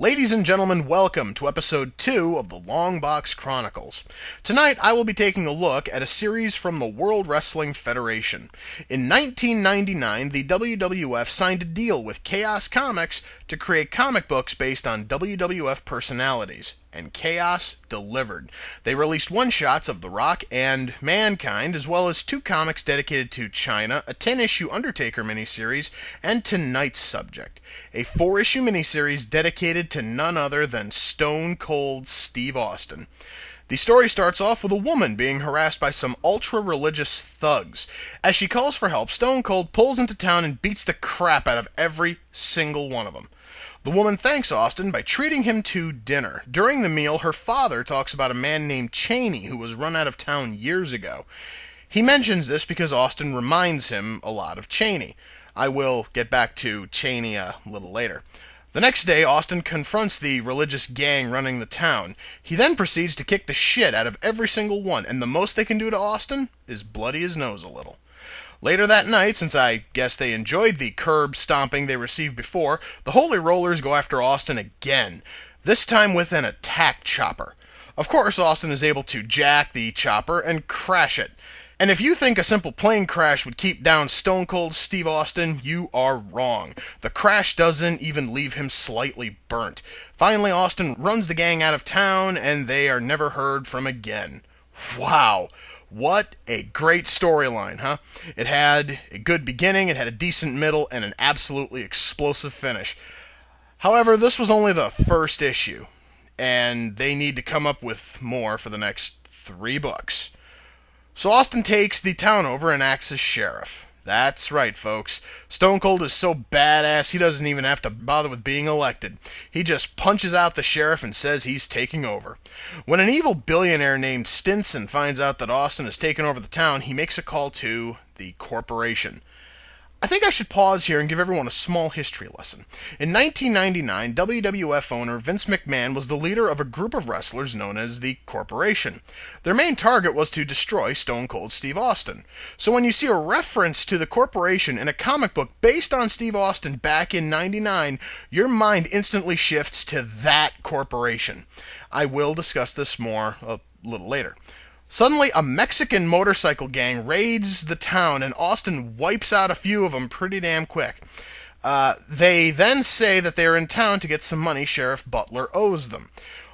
Ladies and gentlemen, welcome to episode 2 of the Longbox Chronicles. Tonight I will be taking a look at a series from the World Wrestling Federation. In 1999, the WWF signed a deal with Chaos Comics to create comic books based on WWF personalities. And Chaos delivered. They released one-shots of The Rock and Mankind, as well as 2 comics dedicated to China, a 10-issue Undertaker miniseries, and tonight's subject, a 4-issue miniseries dedicated to none other than Stone Cold Steve Austin. The story starts off with a woman being harassed by some ultra-religious thugs. As she calls for help, Stone Cold pulls into town and beats the crap out of every single one of them. The woman thanks Austin by treating him to dinner. During the meal, her father talks about a man named Cheney who was run out of town years ago. He mentions this because Austin reminds him a lot of Cheney. I will get back to Cheney a little later. The next day, Austin confronts the religious gang running the town. He then proceeds to kick the shit out of every single one, and the most they can do to Austin is bloody his nose a little. Later that night, since I guess they enjoyed the curb stomping they received before, the Holy Rollers go after Austin again, this time with an attack chopper. Of course, Austin is able to jack the chopper and crash it. And if you think a simple plane crash would keep down Stone Cold Steve Austin, you are wrong. The crash doesn't even leave him slightly burnt. Finally, Austin runs the gang out of town, and they are never heard from again. Wow. What a great storyline, huh? It had a good beginning, it had a decent middle, and an absolutely explosive finish. However, this was only the first issue, and they need to come up with more for the next 3 books. So Austin takes the town over and acts as sheriff. That's right, folks. Stone Cold is so badass he doesn't even have to bother with being elected. He just punches out the sheriff and says he's taking over. When an evil billionaire named Stinson finds out that Austin has taken over the town, he makes a call to the corporation. I think I should pause here and give everyone a small history lesson. In 1999, WWF owner Vince McMahon was the leader of a group of wrestlers known as the Corporation. Their main target was to destroy Stone Cold Steve Austin. So when you see a reference to the Corporation in a comic book based on Steve Austin back in '99, your mind instantly shifts to that corporation. I will discuss this more a little later. Suddenly, a Mexican motorcycle gang raids the town, and Austin wipes out a few of them pretty damn quick. They then say that they are in town to get some money Sheriff Butler owes them.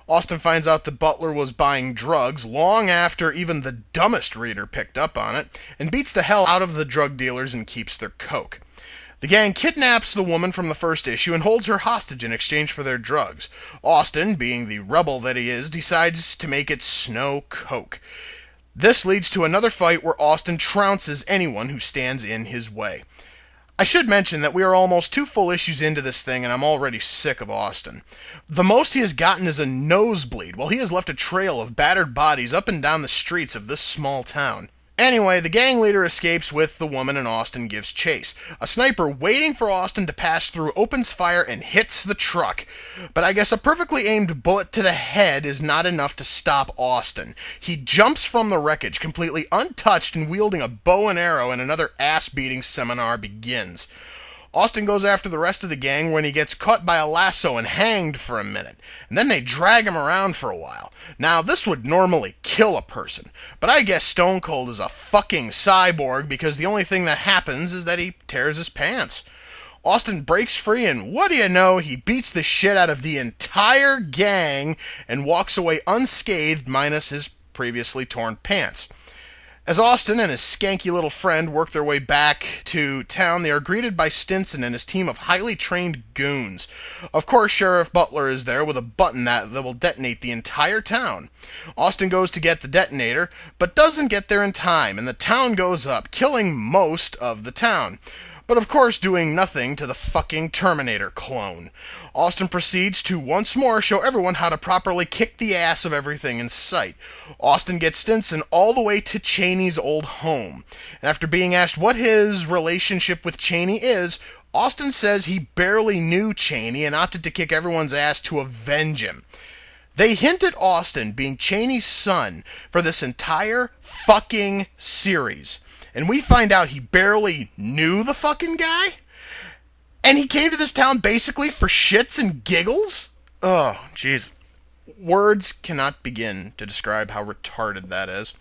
Austin finds out that Butler was buying drugs long after even the dumbest reader picked up on it, and beats the hell out of the drug dealers and keeps their coke. The gang kidnaps the woman from the first issue and holds her hostage in exchange for their drugs. Austin, being the rebel that he is, decides to make it snow coke. This leads to another fight where Austin trounces anyone who stands in his way. I should mention that we are almost 2 full issues into this thing and I'm already sick of Austin. The most he has gotten is a nosebleed, while he has left a trail of battered bodies up and down the streets of this small town. Anyway, the gang leader escapes with the woman and Austin gives chase. A sniper waiting for Austin to pass through opens fire and hits the truck. But I guess a perfectly aimed bullet to the head is not enough to stop Austin. He jumps from the wreckage, completely untouched and wielding a bow and arrow, and another ass-beating seminar begins. Austin goes after the rest of the gang when he gets caught by a lasso and hanged for a minute, and then they drag him around for a while. Now, this would normally kill a person, but I guess Stone Cold is a fucking cyborg because the only thing that happens is that he tears his pants. Austin breaks free, and what do you know, he beats the shit out of the entire gang and walks away unscathed minus his previously torn pants. As Austin and his skanky little friend work their way back to town, they are greeted by Stinson and his team of highly trained goons. Of course, Sheriff Butler is there with a button that will detonate the entire town. Austin goes to get the detonator, but doesn't get there in time, and the town goes up, killing most of the town. But of course doing nothing to the fucking Terminator clone. Austin proceeds to once more show everyone how to properly kick the ass of everything in sight. Austin gets Stinson all the way to Cheney's old home. And after being asked what his relationship with Cheney is, Austin says he barely knew Cheney and opted to kick everyone's ass to avenge him. They hint at Austin being Cheney's son for this entire fucking series. And we find out he barely knew the fucking guy? And he came to this town basically for shits and giggles? Oh, jeez. Words cannot begin to describe how retarded that is.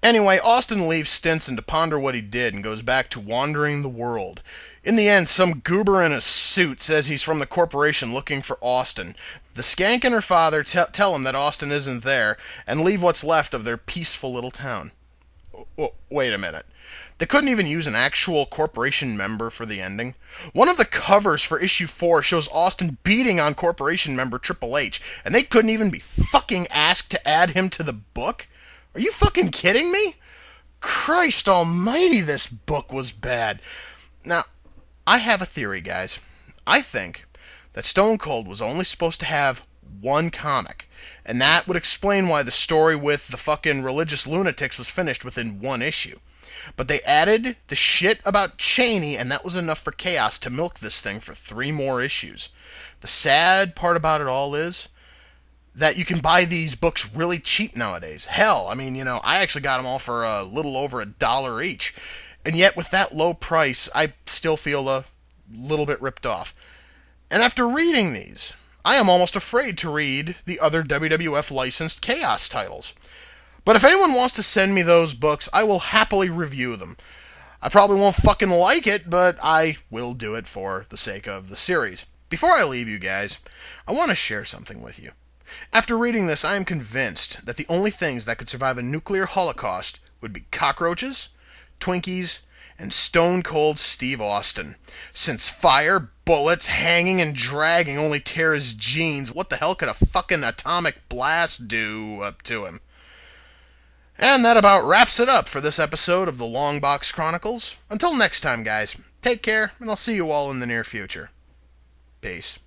Anyway, Austin leaves Stinson to ponder what he did and goes back to wandering the world. In the end, some goober in a suit says he's from the corporation looking for Austin. The skank and her father tell him that Austin isn't there and leave what's left of their peaceful little town. Wait a minute. They couldn't even use an actual corporation member for the ending. One of the covers for issue 4 shows Austin beating on corporation member Triple H, and they couldn't even be fucking asked to add him to the book? Are you fucking kidding me? Christ almighty, this book was bad. Now, I have a theory, guys. I think that Stone Cold was only supposed to have one comic, and that would explain why the story with the fucking religious lunatics was finished within one issue. But they added the shit about Cheney, and that was enough for Chaos to milk this thing for 3 more issues. The sad part about it all is that you can buy these books really cheap nowadays. Hell, I mean, I actually got them all for a little over $1 each. And yet, with that low price, I still feel a little bit ripped off. And after reading these, I am almost afraid to read the other WWF licensed Chaos titles. But if anyone wants to send me those books, I will happily review them. I probably won't fucking like it, but I will do it for the sake of the series. Before I leave you guys, I want to share something with you. After reading this, I am convinced that the only things that could survive a nuclear holocaust would be cockroaches, Twinkies, and Stone Cold Steve Austin. Since fire, bullets, hanging, and dragging only tear his jeans, what the hell could a fucking atomic blast do up to him? And that about wraps it up for this episode of the Longbox Chronicles. Until next time, guys, take care, and I'll see you all in the near future. Peace.